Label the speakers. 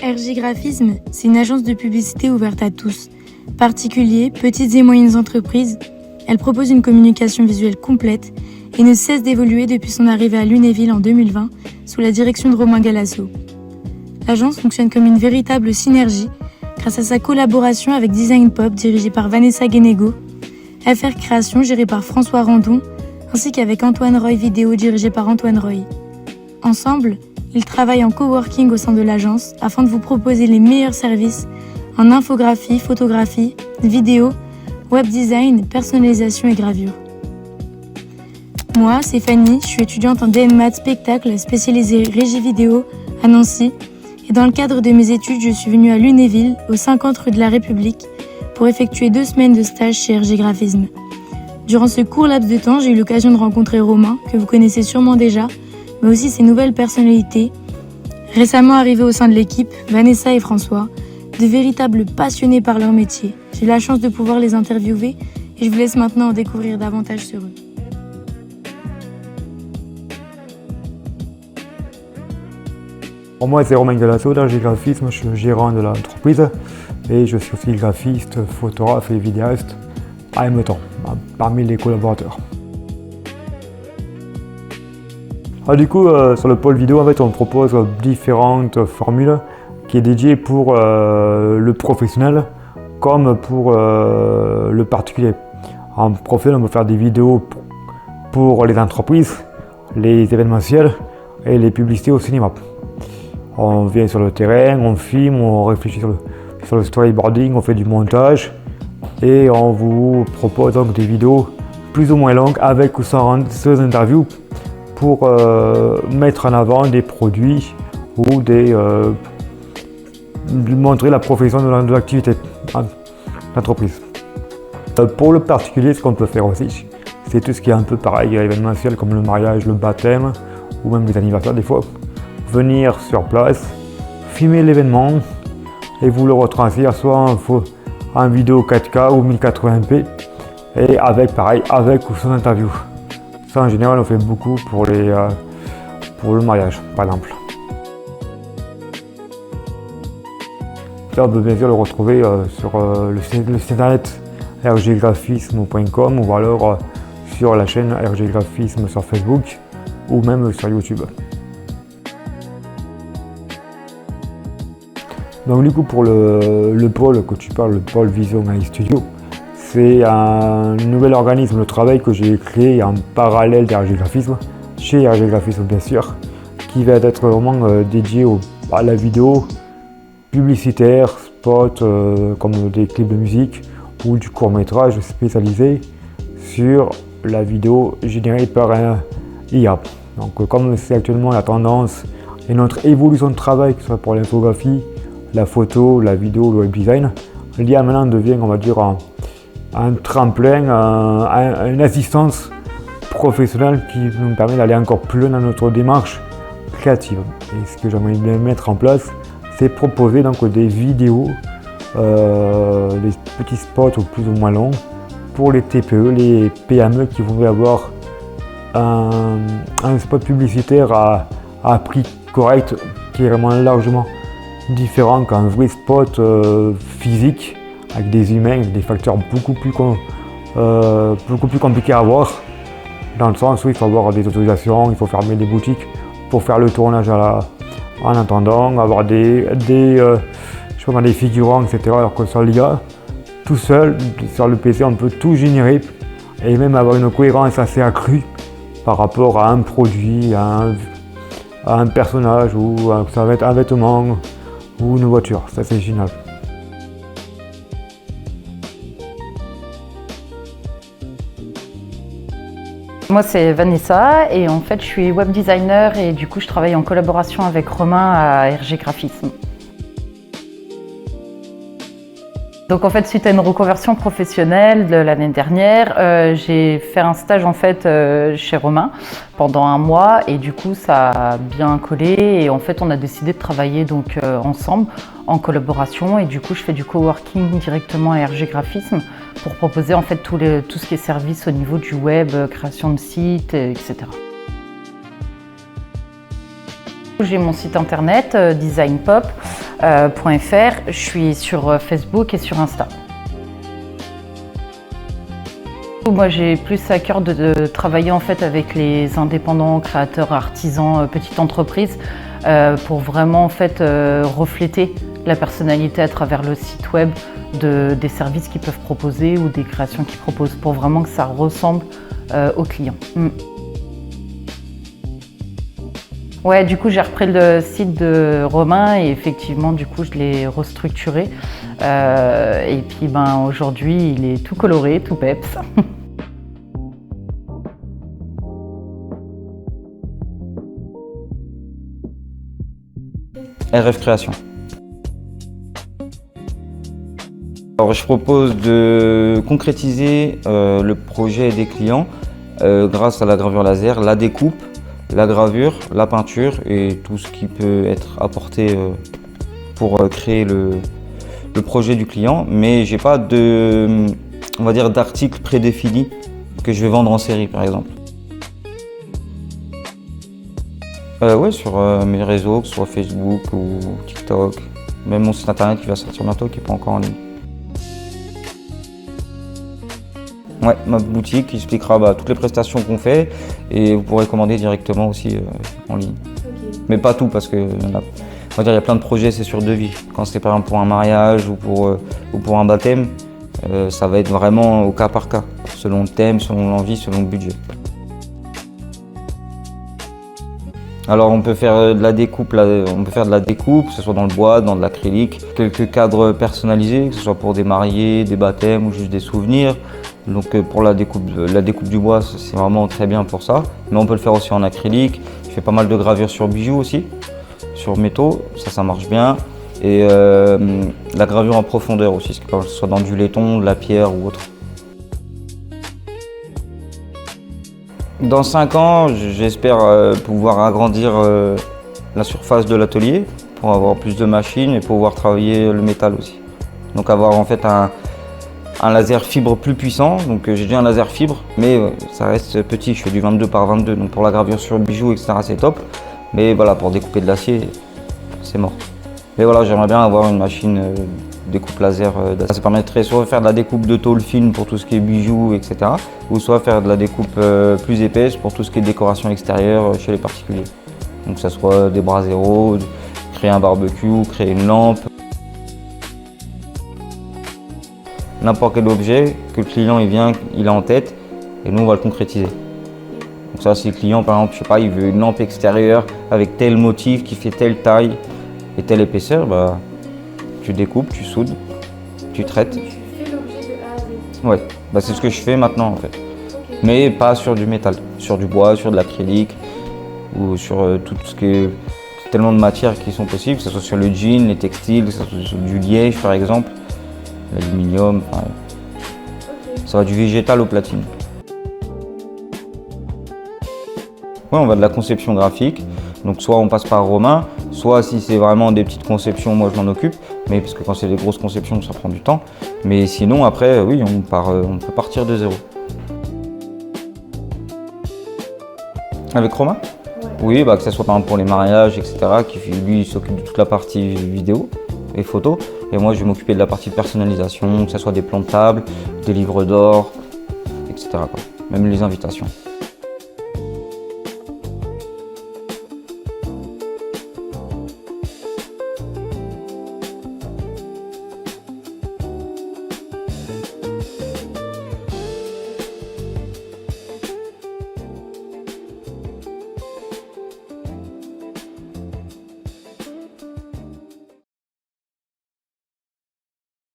Speaker 1: RG Graphisme, c'est une agence de publicité ouverte à tous. Particuliers, petites et moyennes entreprises, elle propose une communication visuelle complète et ne cesse d'évoluer depuis son arrivée à Lunéville en 2020 sous la direction de Romain Galasso. L'agence fonctionne comme une véritable synergie grâce à sa collaboration avec Design Pop dirigée par Vanessa Guénégo, FR Création gérée par François Randon, ainsi qu'avec Antoine Roy Vidéo dirigé par Antoine Roy. Ensemble, ils travaillent en coworking au sein de l'agence afin de vous proposer les meilleurs services en infographie, photographie, vidéo, web design, personnalisation et gravure. Moi, c'est Fanny, je suis étudiante en DN Maths spectacle spécialisée régie vidéo à Nancy. Et dans le cadre de mes études, je suis venue à Lunéville, au 50 rue de la République, pour effectuer 2 semaines de stage chez RG Graphisme. Durant ce court laps de temps, j'ai eu l'occasion de rencontrer Romain, que vous connaissez sûrement déjà, mais aussi ses nouvelles personnalités. Récemment arrivés au sein de l'équipe, Vanessa et François, de véritables passionnés par leur métier. J'ai eu la chance de pouvoir les interviewer et je vous laisse maintenant en découvrir davantage sur eux.
Speaker 2: Moi, c'est Romain Galasso d'RG Graphisme, je suis le gérant de l'entreprise et je suis aussi graphiste, photographe et vidéaste en même temps, parmi les collaborateurs. Du coup, sur le pôle vidéo, en fait, on propose différentes formules qui est dédiée pour le professionnel comme pour le particulier. En professionnel, on peut faire des vidéos pour les entreprises, les événementiels et les publicités au cinéma. On vient sur le terrain, on filme, on réfléchit sur le storyboarding, on fait du montage et on vous propose donc des vidéos plus ou moins longues avec ou sans interviews pour mettre en avant des produits ou montrer la profession de l'activité d'entreprise. Pour le particulier, ce qu'on peut faire aussi, c'est tout ce qui est un peu pareil, événementiel comme le mariage, le baptême ou même les anniversaires des fois. Venir sur place, filmer l'événement et vous le retranscrire soit en vidéo 4K ou 1080p et avec ou sans interview. Ça en général on fait beaucoup pour le mariage par exemple. Ça on peut bien sûr le retrouver sur le site internet rggraphisme.com ou alors sur la chaîne RG Graphisme sur Facebook ou même sur YouTube. Donc du coup pour le pôle que tu parles, le pôle Vision AI Studio, c'est un nouvel organisme de travail que j'ai créé en parallèle d'RG Graphisme, chez RG Graphisme bien sûr, qui va être vraiment dédié à la vidéo publicitaire, spot comme des clips de musique ou du court-métrage spécialisé sur la vidéo générée par un IA. Donc comme c'est actuellement la tendance et notre évolution de travail, que ce soit pour l'infographie, la photo, la vidéo, le web design, l'IA maintenant devient, on va dire, un tremplin, une assistance professionnelle qui nous permet d'aller encore plus loin dans notre démarche créative. Et ce que j'aimerais bien mettre en place, c'est proposer donc des vidéos, des petits spots plus ou moins longs pour les TPE, les PME qui voudraient avoir un spot publicitaire à prix correct, qui est vraiment largement différent qu'un vrai spot physique avec des humains, des facteurs beaucoup plus compliqués à avoir, dans le sens où il faut avoir des autorisations, il faut fermer des boutiques pour faire le tournage en attendant, avoir des figurants, etc. Alors que sur l'IA, tout seul, sur le PC, on peut tout générer et même avoir une cohérence assez accrue par rapport à un produit, à un personnage, ou ça va être un vêtement ou une voiture. Ça, c'est génial.
Speaker 3: Moi, c'est Vanessa et en fait, je suis web designer et du coup, je travaille en collaboration avec Romain à RG Graphisme. Donc en fait, suite à une reconversion professionnelle de l'année dernière, j'ai fait un stage en fait chez Romain pendant 1 mois et du coup ça a bien collé et en fait on a décidé de travailler donc ensemble en collaboration et du coup je fais du coworking directement à RG Graphisme pour proposer en fait tout ce qui est service au niveau du web, création de sites, etc. J'ai mon site internet Design Pop Je suis sur Facebook et sur Insta. Moi, j'ai plus à cœur de travailler en fait avec les indépendants, créateurs, artisans, petites entreprises pour vraiment en fait refléter la personnalité à travers le site web des services qu'ils peuvent proposer ou des créations qu'ils proposent pour vraiment que ça ressemble aux clients. Ouais, du coup, j'ai repris le site de Romain et effectivement, du coup, je l'ai restructuré. Et puis, aujourd'hui, il est tout coloré, tout peps.
Speaker 4: RF Création. Alors, je propose de concrétiser le projet des clients grâce à la gravure laser, la découpe, la gravure, la peinture et tout ce qui peut être apporté pour créer le projet du client. Mais j'ai pas on va dire, d'article prédéfini que je vais vendre en série, par exemple. Ouais, sur mes réseaux, que ce soit Facebook ou TikTok, même mon site internet qui va sortir bientôt, qui n'est pas encore en ligne. Ouais, ma boutique qui expliquera toutes les prestations qu'on fait et vous pourrez commander directement aussi en ligne. Okay. Mais pas tout parce que on va dire, il y a plein de projets, c'est sur devis. Quand c'est par exemple pour un mariage ou pour un baptême, ça va être vraiment au cas par cas, selon le thème, selon l'envie, selon le budget. Alors on peut faire de la découpe, que ce soit dans le bois, dans de l'acrylique, quelques cadres personnalisés, que ce soit pour des mariés, des baptêmes ou juste des souvenirs. Donc pour la découpe du bois, c'est vraiment très bien pour ça. Mais on peut le faire aussi en acrylique. Je fais pas mal de gravures sur bijoux aussi, sur métaux, ça marche bien. Et la gravure en profondeur aussi, que ce soit dans du laiton, de la pierre ou autre. Dans 5 ans, j'espère pouvoir agrandir la surface de l'atelier pour avoir plus de machines et pouvoir travailler le métal aussi. Donc avoir en fait un laser fibre plus puissant. Donc j'ai déjà un laser fibre, mais ça reste petit. Je fais du 22 par 22. Donc pour la gravure sur bijoux, etc., c'est top. Mais voilà, pour découper de l'acier, c'est mort. Mais voilà, j'aimerais bien avoir une machine découpe laser. Ça permettrait soit de faire de la découpe de tôle fine pour tout ce qui est bijoux, etc. Ou soit faire de la découpe plus épaisse pour tout ce qui est décoration extérieure chez les particuliers. Donc que ça soit des braseros, créer un barbecue, créer une lampe. N'importe quel objet que le client il a en tête et nous on va le concrétiser. Donc ça, si le client par exemple, je sais pas, il veut une lampe extérieure avec tel motif qui fait telle taille et telle épaisseur, tu découpes, tu soudes, tu traites.
Speaker 1: Tu fais l'objet de A à Z.
Speaker 4: Ouais, c'est ce que je fais maintenant en fait. Okay. Mais pas sur du métal, sur du bois, sur de l'acrylique ou sur tout ce qui est tellement de matières qui sont possibles, que ce soit sur le jean, les textiles, que ce soit sur du liège par exemple, l'aluminium, okay. Ça va du végétal au platine. Ouais, on va de la conception graphique, donc soit on passe par Romain, soit si c'est vraiment des petites conceptions, moi je m'en occupe, mais parce que quand c'est des grosses conceptions, ça prend du temps. Mais sinon après, oui, on peut partir de zéro. Avec Romain ? Ouais. Oui, que ce soit par exemple pour les mariages, etc., qui lui il s'occupe de toute la partie vidéo et photo, et moi je vais m'occuper de la partie personnalisation, que ce soit des plans de table, des livres d'or, etc., quoi. Même les invitations.